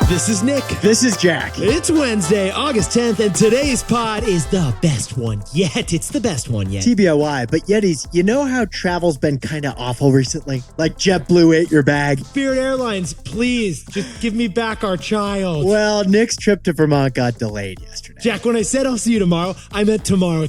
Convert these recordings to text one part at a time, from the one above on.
This is Nick. This is Jack. It's Wednesday, August 10th, and today's pod is the best one yet. It's the best one yet. TBOI, but Yetis, you know how travel's been kind of awful recently? Like JetBlue ate your bag. Spirit Airlines, please, just give me back our child. Well, Nick's trip to Vermont got delayed yesterday. Jack, when I said I'll see you tomorrow, I meant tomorrow.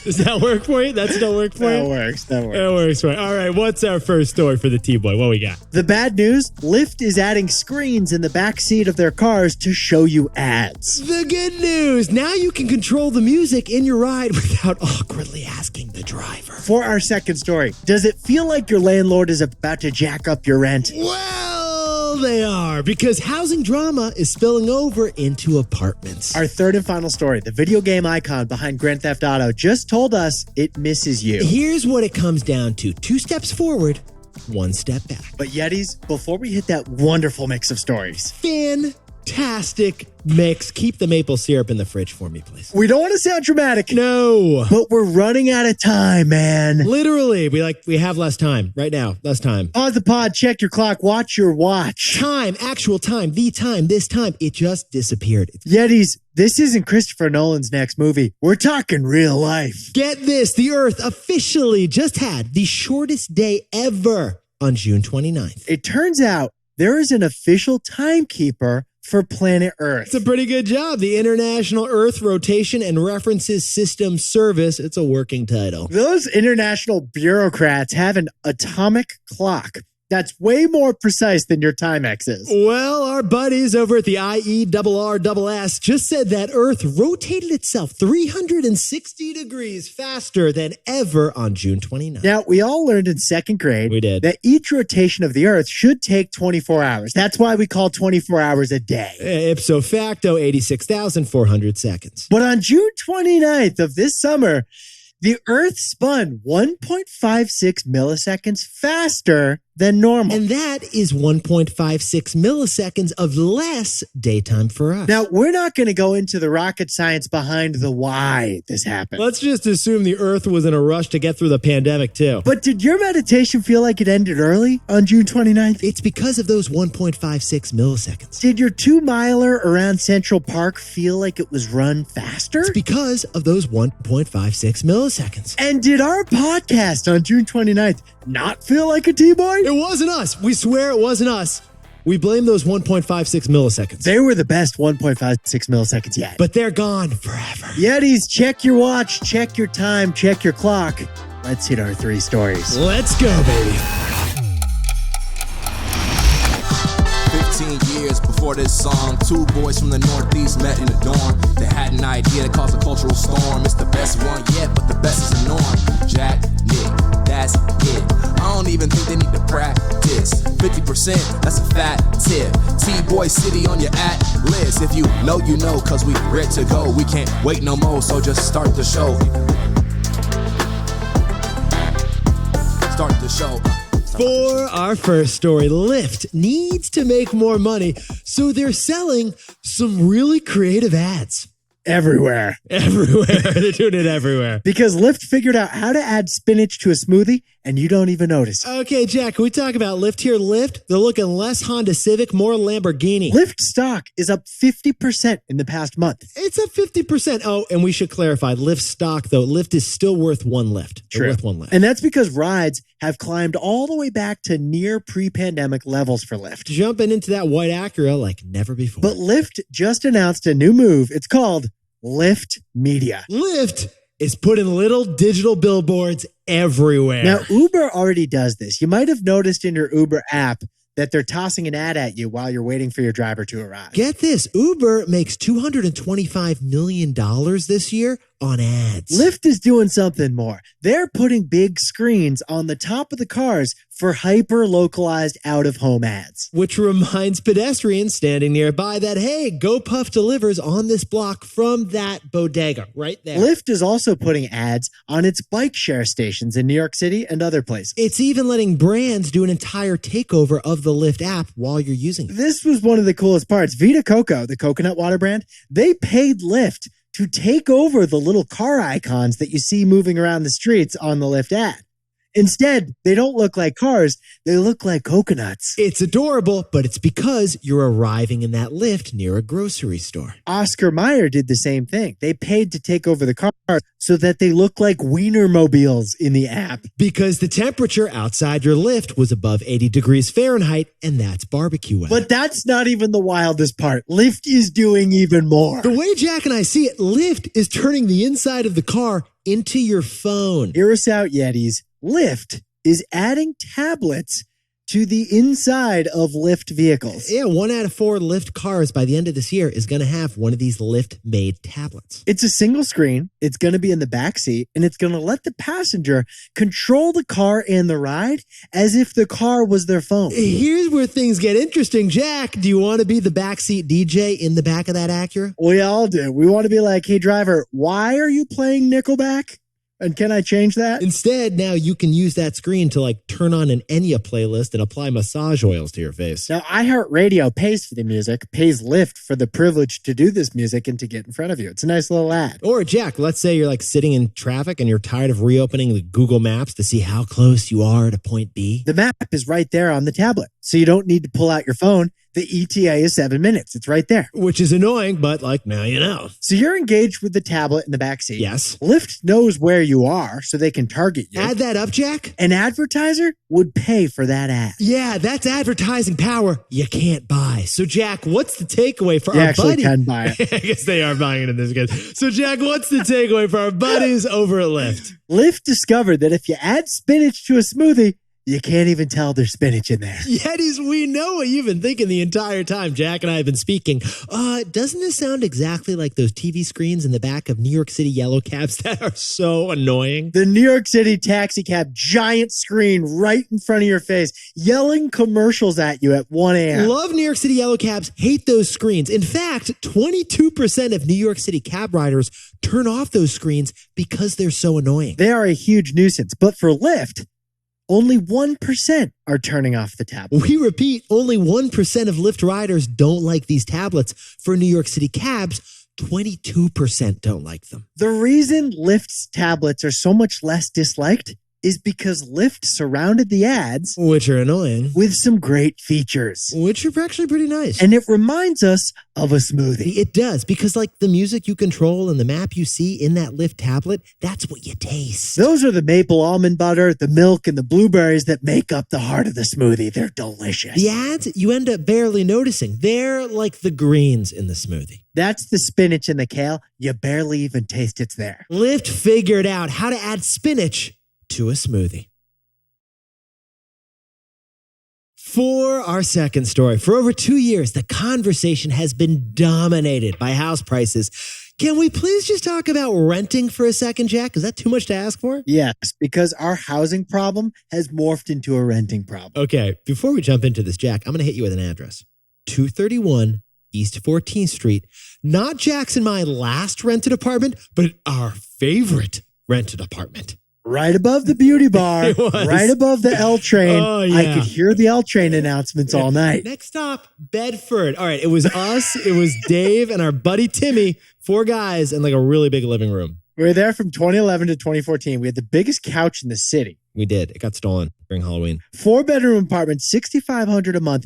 Does that work for you? That still work for you? That works. That works for you. All right, what's our first story for the T-Boy? What we got? The bad news, Lyft is adding screens in the backseat of their cars to show you ads. The good news, now you can control the music in your ride without awkwardly asking the driver. For our second story, does it feel like your landlord is about to jack up your rent? Well, they are, because housing drama is spilling over into apartments. Our third and final story, the video game icon behind Grand Theft Auto just told us it misses you. Here's what it comes down to. 2 steps forward, 1 step back. But Yetis, before we hit that wonderful mix of stories. Fantastic mix. Keep the maple syrup in the fridge for me, please. We don't want to sound dramatic. No. But we're running out of time, man. Literally, we have less time right now. Less time. Pause the pod, check your clock, watch your watch. Time, actual time, the time, this time. It just disappeared. Yetis, this isn't Christopher Nolan's next movie. We're talking real life. Get this. The Earth officially just had the shortest day ever on June 29th. It turns out there is an official timekeeper for planet Earth. It's a pretty good job. The International Earth Rotation and References System Service. It's a working title. Those international bureaucrats have an atomic clock that's way more precise than your Timex is. Well, our buddies over at the IERRS just said that Earth rotated itself 360 degrees faster than ever on June 29th. Now, we all learned in second grade that each rotation of the Earth should take 24 hours. That's why we call 24 hours a day. Ipso facto, 86,400 seconds. But on June 29th of this summer, the Earth spun 1.56 milliseconds faster than normal. And that is 1.56 milliseconds of less daytime for us. Now, we're not going to go into the rocket science behind the why this happened. Let's just assume the Earth was in a rush to get through the pandemic, too. But did your meditation feel like it ended early on June 29th? It's because of those 1.56 milliseconds. Did your 2-miler around Central Park feel like it was run faster? It's because of those 1.56 milliseconds. And did our podcast on June 29th not feel like a T-Boy? It wasn't us. We swear it wasn't us. We blame those 1.56 milliseconds. They were the best 1.56 milliseconds yet. But they're gone forever. Yetis, check your watch, check your time, check your clock. Let's hit our 3 stories. Let's go, baby. 15 years before this song, 2 boys from the Northeast met in a dorm. They had an idea that caused a cultural storm. It's the best one yet, but the best is a norm. Jack, Nick, that's it. I don't even think they need to practice. 50%, that's a fat tip. T-Boy City on your at-list. If you know, cause we ready to go. We can't wait no more, so just start the show. Start the show. For our first story, Lyft needs to make more money, so they're selling some really creative ads. Everywhere. They're doing it everywhere. Because Lyft figured out how to add spinach to a smoothie, and you don't even notice. Okay, Jack, can we talk about Lyft here? Lyft, they're looking less Honda Civic, more Lamborghini. Lyft stock is up 50% in the past month. It's up 50%. Oh, and we should clarify, Lyft stock, though, Lyft is still worth 1 Lyft. True. Worth 1 Lyft. And that's because rides have climbed all the way back to near pre-pandemic levels for Lyft. Jumping into that white Acura like never before. But Lyft just announced a new move. It's called Lyft Media. Lyft is putting little digital billboards everywhere. Now, Uber already does this. You might have noticed in your Uber app that they're tossing an ad at you while you're waiting for your driver to arrive. Get this, Uber makes $225 million this year on ads. Lyft is doing something more. They're putting big screens on the top of the cars for hyper-localized out-of-home ads. Which reminds pedestrians standing nearby that, hey, GoPuff delivers on this block from that bodega right there. Lyft is also putting ads on its bike share stations in New York City and other places. It's even letting brands do an entire takeover of the Lyft app while you're using it. This was one of the coolest parts. Vita Coco, the coconut water brand, they paid Lyft to take over the little car icons that you see moving around the streets on the Lyft ad. Instead, they don't look like cars. They look like coconuts. It's adorable, but it's because you're arriving in that Lyft near a grocery store. Oscar Mayer did the same thing. They paid to take over the car so that they look like Wienermobiles in the app. Because the temperature outside your Lyft was above 80 degrees Fahrenheit, and that's barbecue weather. But that's not even the wildest part. Lyft is doing even more. The way Jack and I see it, Lyft is turning the inside of the car into your phone. Hear us out, Yetis. Lyft is adding tablets to the inside of Lyft vehicles. Yeah, 1 out of 4 Lyft cars by the end of this year is going to have one of these Lyft-made tablets. It's a single screen. It's going to be in the backseat, and it's going to let the passenger control the car and the ride as if the car was their phone. Here's where things get interesting. Jack, do you want to be the backseat DJ in the back of that Acura? We all do. We want to be like, hey, driver, why are you playing Nickelback? And can I change that? Instead, now you can use that screen to like turn on an Enya playlist and apply massage oils to your face. Now, iHeartRadio pays for the music, pays Lyft for the privilege to do this music and to get in front of you. It's a nice little ad. Or Jack, let's say you're like sitting in traffic and you're tired of reopening the Google Maps to see how close you are to point B. The map is right there on the tablet, so you don't need to pull out your phone. The ETA is 7 minutes. It's right there. Which is annoying, but like now you know. So you're engaged with the tablet in the backseat. Yes. Lyft knows where you are, so they can target you. Add that up, Jack. An advertiser would pay for that ad. Yeah, that's advertising power you can't buy. So Jack, what's the takeaway for You our actually buddy? can buy it. I guess they are buying it in this case. So Jack, what's the takeaway for our buddies over at Lyft? Lyft discovered that if you add spinach to a smoothie, you can't even tell there's spinach in there. Yetis, we know what you've been thinking the entire time Jack and I have been speaking. Doesn't this sound exactly like those TV screens in the back of New York City yellow cabs that are so annoying? The New York City taxi cab giant screen right in front of your face, yelling commercials at you at 1 a.m. Love New York City yellow cabs, hate those screens. In fact, 22% of New York City cab riders turn off those screens because they're so annoying. They are a huge nuisance, but for Lyft, only 1% are turning off the tablet. We repeat, only 1% of Lyft riders don't like these tablets. For New York City cabs, 22% don't like them. The reason Lyft's tablets are so much less disliked is because Lyft surrounded the ads, which are annoying, with some great features. Which are actually pretty nice. And it reminds us of a smoothie. It does, because like the music you control and the map you see in that Lyft tablet, that's what you taste. Those are the maple almond butter, the milk, and the blueberries that make up the heart of the smoothie. They're delicious. The ads, you end up barely noticing. They're like the greens in the smoothie. That's the spinach and the kale. You barely even taste it's there. Lyft figured out how to add spinach to a smoothie. For our second story, for over 2 years, the conversation has been dominated by house prices. Can we please just talk about renting for a second, Jack? Is that too much to ask for? Yes, because our housing problem has morphed into a renting problem. Okay, before we jump into this, Jack, I'm going to hit you with an address. 231 East 14th Street. Not Jack's and my last rented apartment, but our favorite rented apartment. Right above the beauty bar, It was. right above the L train. Oh, yeah. I could hear the L train announcements all night. Next stop, Bedford. All right, it was us, it was Dave, and our buddy Timmy, 4 guys, and like a really big living room. We were there from 2011 to 2014. We had the biggest couch in the city. We did. It got stolen during Halloween. 4-bedroom apartment, $6,500 a month,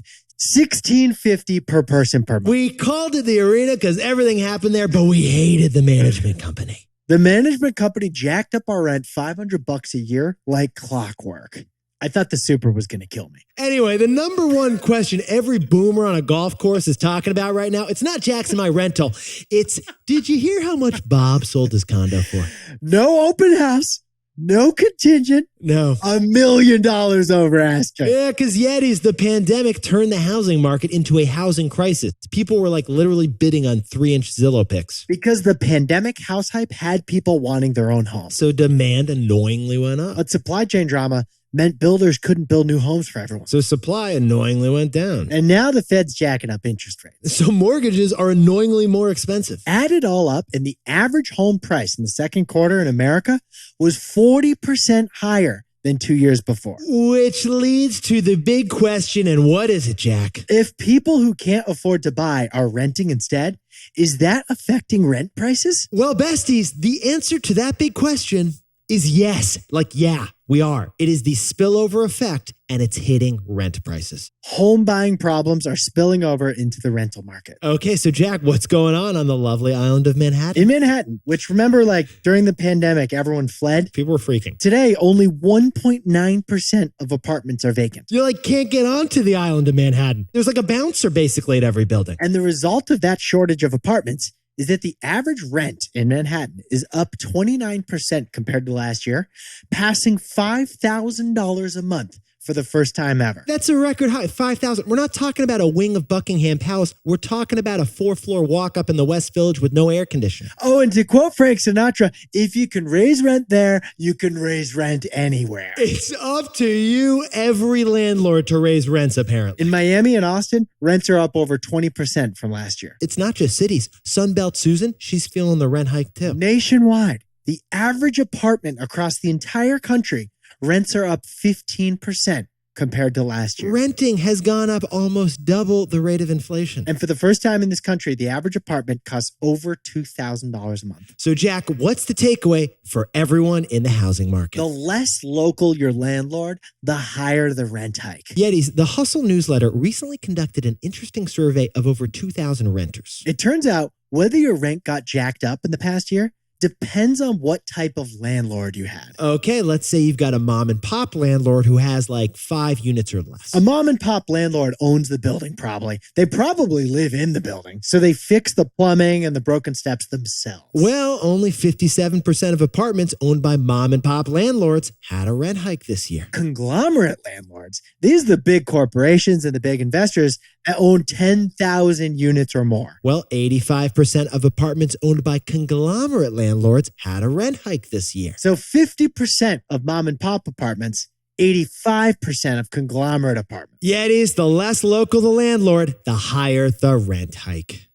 $1,650 per person per month. We called it the arena because everything happened there, but we hated the management company. The management company jacked up our rent $500 a year like clockwork. I thought the super was going to kill me. Anyway, the number one question every boomer on a golf course is talking about right now, it's not Jackson my rental. It's, did you hear how much Bob sold his condo for? No open house, no contingent, No. $1 million over asking. Yeah, because Yetis, the pandemic turned the housing market into a housing crisis. People were like literally bidding on 3-inch Zillow pics. Because the pandemic house hype had people wanting their own home. So demand annoyingly went up. But supply chain drama meant builders couldn't build new homes for everyone. So supply annoyingly went down. And now the Fed's jacking up interest rates. So mortgages are annoyingly more expensive. Add it all up, and the average home price in the second quarter in America was 40% higher than 2 years before. Which leads to the big question, and what is it, Jack? If people who can't afford to buy are renting instead, is that affecting rent prices? Well, besties, the answer to that big question is yes. Like, yeah, we are. It is the spillover effect, and it's hitting rent prices. Home buying problems are spilling over into the rental market. Okay, so Jack, what's going on the lovely island of Manhattan? In Manhattan, which remember, like during the pandemic, everyone fled. People were freaking. Today, only 1.9% of apartments are vacant. You like can't get onto the island of Manhattan. There's like a bouncer basically at every building. And the result of that shortage of apartments is that the average rent in Manhattan is up 29% compared to last year, passing $5,000 a month for the first time ever. That's a record high, 5,000. We're not talking about a wing of Buckingham Palace. We're talking about a 4-floor walk up in the West Village with no air conditioning. Oh, and to quote Frank Sinatra, if you can raise rent there, you can raise rent anywhere. It's up to you, every landlord, to raise rents, apparently. In Miami and Austin, rents are up over 20% from last year. It's not just cities. Sunbelt Susan, she's feeling the rent hike too. Nationwide, the average apartment across the entire country, rents are up 15% compared to last year. Renting has gone up almost double the rate of inflation. And for the first time in this country, the average apartment costs over $2,000 a month. So, Jack, what's the takeaway for everyone in the housing market? The less local your landlord, the higher the rent hike. Yetis, the Hustle newsletter recently conducted an interesting survey of over 2,000 renters. It turns out whether your rent got jacked up in the past year depends on what type of landlord you had. Okay, let's say you've got a mom and pop landlord who has like 5 units or less. A mom and pop landlord owns the building probably. They probably live in the building, so they fix the plumbing and the broken steps themselves. Well, only 57% of apartments owned by mom and pop landlords had a rent hike this year. Conglomerate landlords, these are the big corporations and the big investors that own 10,000 units or more. Well, 85% of apartments owned by conglomerate landlords had a rent hike this year. So 50% of mom and pop apartments, 85% of conglomerate apartments. Yeah, it is. The less local the landlord, the higher the rent hike.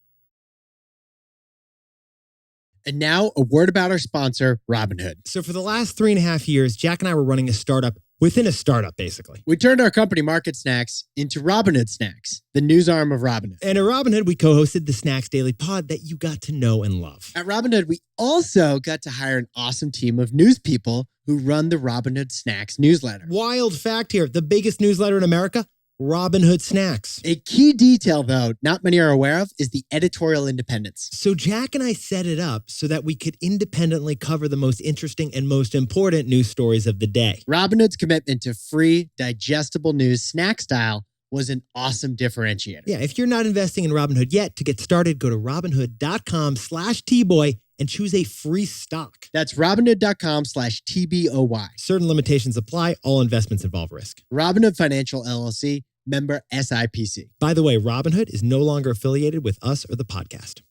And now a word about our sponsor, Robinhood. So for the last 3.5 years, Jack and I were running a startup within a startup, basically. We turned our company Market Snacks into Robinhood Snacks, the news arm of Robinhood. And at Robinhood, we co-hosted the Snacks Daily Pod that you got to know and love. At Robinhood, we also got to hire an awesome team of news people who run the Robinhood Snacks newsletter. Wild fact here, the biggest newsletter in America, Robinhood Snacks. A key detail, though, not many are aware of, is the editorial independence. So Jack and I set it up so that we could independently cover the most interesting and most important news stories of the day. Robinhood's commitment to free, digestible news snack style was an awesome differentiator. Yeah, if you're not investing in Robinhood yet, to get started, go to robinhood.com/tboy and choose a free stock. That's robinhood.com/TBOY. Certain limitations apply. All investments involve risk. Robinhood Financial LLC, member SIPC. By the way, Robinhood is no longer affiliated with us or the podcast.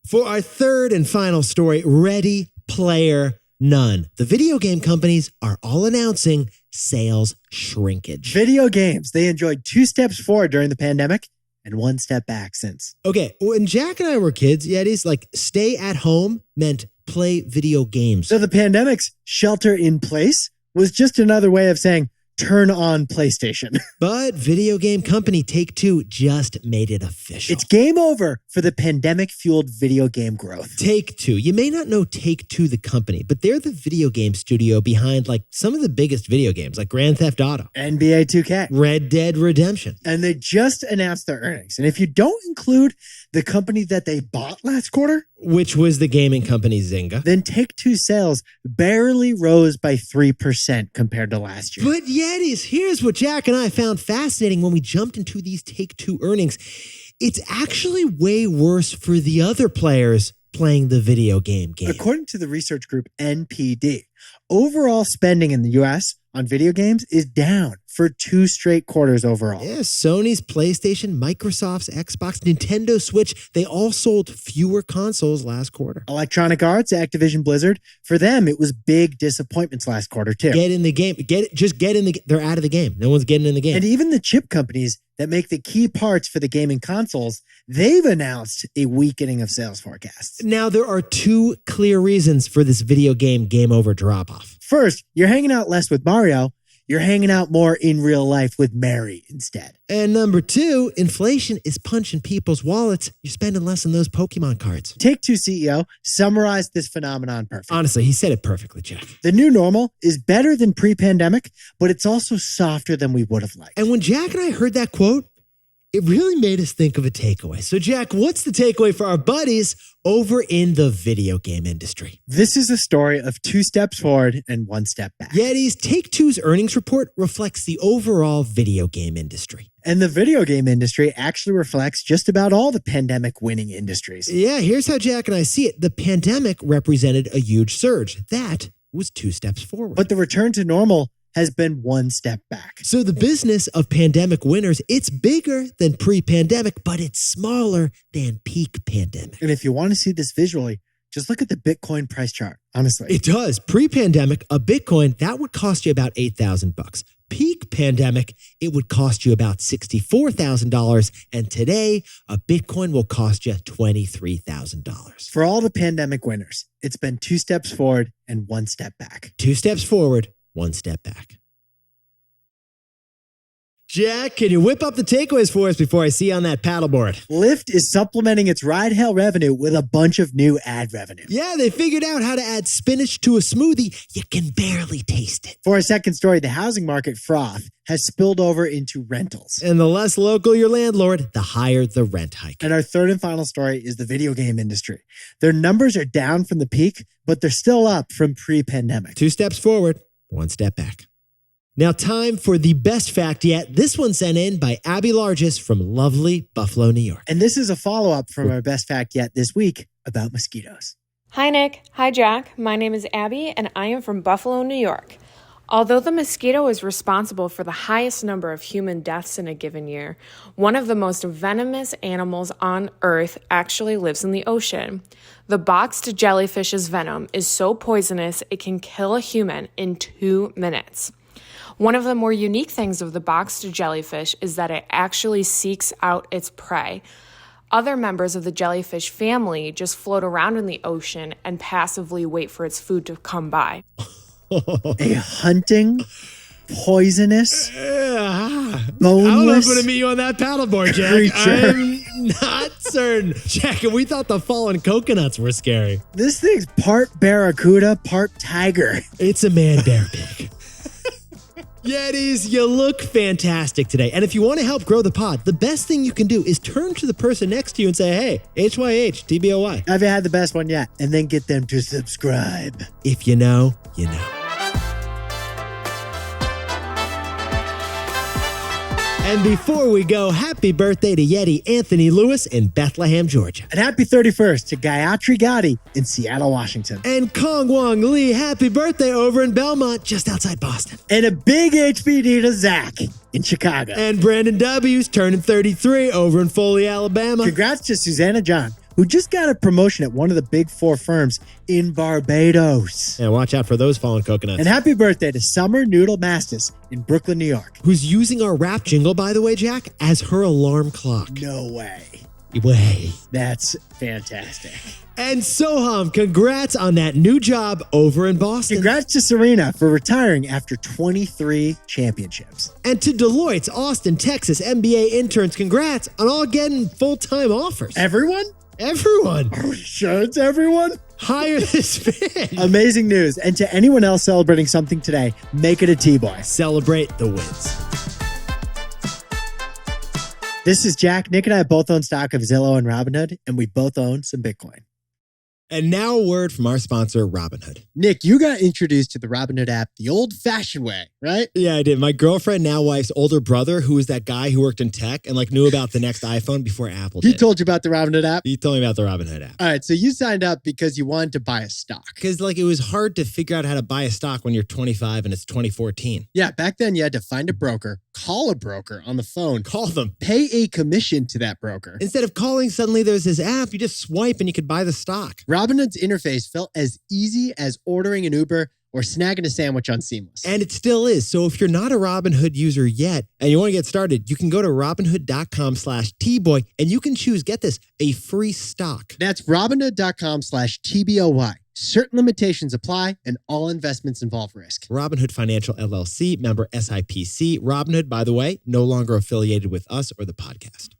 For our third and final story, Ready Player None. The video game companies are all announcing sales shrinkage. Video games, they enjoyed 2 steps forward during the pandemic and 1 step back since. Okay, when Jack and I were kids, yeah, it is like stay at home meant play video games. So the pandemic's shelter in place was just another way of saying turn on PlayStation. But video game company Take-Two just made it official. It's game over for the pandemic-fueled video game growth. Take-Two. You may not know Take-Two, the company, but they're the video game studio behind like some of the biggest video games like Grand Theft Auto, NBA 2K, Red Dead Redemption. And they just announced their earnings. And if you don't include the company that they bought last quarter, which was the gaming company Zynga, then Take-Two sales barely rose by 3% compared to last year. But Yetis, here's what Jack and I found fascinating when we jumped into these Take-Two earnings. It's actually way worse for the other players playing the video game. According to the research group NPD, overall spending in the US on video games is down for 2 straight quarters overall. Yeah, Sony's PlayStation, Microsoft's Xbox, Nintendo Switch, they all sold fewer consoles last quarter. Electronic Arts, Activision Blizzard, for them, it was big disappointments last quarter too. Get in the game. They're out of the game. No one's getting in the game. And even the chip companies that make the key parts for the gaming consoles, they've announced a weakening of sales forecasts. Now, there are 2 clear reasons for this video game over drop-off. First, you're hanging out less with Mario. You're hanging out more in real life with Mary instead. And number 2, inflation is punching people's wallets. You're spending less on those Pokemon cards. Take-Two CEO summarized this phenomenon perfectly. Honestly, he said it perfectly, Jack. The new normal is better than pre-pandemic, but it's also softer than we would have liked. And when Jack and I heard that quote, it really made us think of a takeaway. So, Jack, what's the takeaway for our buddies over in the video game industry? This is a story of 2 steps forward and 1 step back. Yeti's Take-Two's earnings report reflects the overall video game industry. And the video game industry actually reflects just about all the pandemic winning industries. Yeah, here's how Jack and I see it. The pandemic represented a huge surge. That was 2 steps forward. But the return to normal has been 1 step back. So the business of pandemic winners, it's bigger than pre-pandemic, but it's smaller than peak pandemic. And if you want to see this visually, just look at the Bitcoin price chart, honestly. It does. Pre-pandemic, a Bitcoin, that would cost you about $8,000. Peak pandemic, it would cost you about $64,000. And today, a Bitcoin will cost you $23,000. For all the pandemic winners, it's been 2 steps forward and 1 step back. 2 steps forward, 1 step back. Jack, can you whip up the takeaways for us before I see you on that paddleboard? Lyft is supplementing its ride-hail revenue with a bunch of new ad revenue. Yeah, they figured out how to add spinach to a smoothie. You can barely taste it. For our second story, the housing market froth has spilled over into rentals. And the less local your landlord, the higher the rent hike. And our third and final story is the video game industry. Their numbers are down from the peak, but they're still up from pre-pandemic. 2 steps forward, 1 step back. Now, time for the best fact yet. This one sent in by Abby Largess from lovely Buffalo, New York. And this is a follow-up from our best fact yet this week about mosquitoes. Hi, Nick. Hi, Jack. My name is Abby, and I am from Buffalo, New York. Although the mosquito is responsible for the highest number of human deaths in a given year, one of the most venomous animals on Earth actually lives in the ocean. The boxed jellyfish's venom is so poisonous it can kill a human in 2 minutes. One of the more unique things of the boxed jellyfish is that it actually seeks out its prey. Other members of the jellyfish family just float around in the ocean and passively wait for its food to come by. A hunting, poisonous, I don't know if I'm boneless going to meet you on that paddleboard, Jack. creature. I'm not certain. Jack, we thought the fallen coconuts were scary. This thing's part barracuda, part tiger. It's a man-bear pig. Yetis, you look fantastic today. And if you want to help grow the pod, the best thing you can do is turn to the person next to you and say, hey, HYH, TBOY. Have you had the best one yet? And then get them to subscribe. If you know, you know. And before we go, happy birthday to Yeti Anthony Lewis in Bethlehem, Georgia. And happy 31st to Gayatri Gotti in Seattle, Washington. And Kong Wong Lee, happy birthday over in Belmont, just outside Boston. And a big HBD to Zach in Chicago. And Brandon W's turning 33 over in Foley, Alabama. Congrats to Susanna John, who just got a promotion at one of the big 4 firms in Barbados. And watch out for those fallen coconuts. And happy birthday to Summer Noodle Mastis in Brooklyn, New York. Who's using our rap jingle, by the way, Jack, as her alarm clock. No way. Way. That's fantastic. And Soham, congrats on that new job over in Boston. Congrats to Serena for retiring after 23 championships. And to Deloitte's Austin, Texas MBA interns, congrats on all getting full-time offers. Everyone? Everyone. Are we sure it's everyone? Hire this fan. Amazing news. And to anyone else celebrating something today, make it a T-Boy. Celebrate the wins. This is Jack. Nick and I both own stock of Zillow and Robinhood, and we both own some Bitcoin. And now a word from our sponsor, Robinhood. Nick, you got introduced to the Robinhood app the old-fashioned way, right? Yeah, I did. My girlfriend, now wife's older brother, who was that guy who worked in tech and knew about the next iPhone before Apple did. He told you about the Robinhood app? He told me about the Robinhood app. All right, so you signed up because you wanted to buy a stock. Because it was hard to figure out how to buy a stock when you're 25 and it's 2014. Yeah, back then you had to find a broker, call a broker on the phone, Call them. pay a commission to that broker. Instead of calling, suddenly there's this app. You just swipe and you could buy the stock. Robinhood's interface felt as easy as ordering an Uber or snagging a sandwich on Seamless. And it still is. So if you're not a Robinhood user yet and you want to get started, you can go to Robinhood.com/TBoy and you can choose, get this, a free stock. That's Robinhood.com/TBOY. Certain limitations apply, and all investments involve risk. Robinhood Financial LLC, member SIPC. Robinhood, by the way, no longer affiliated with us or the podcast.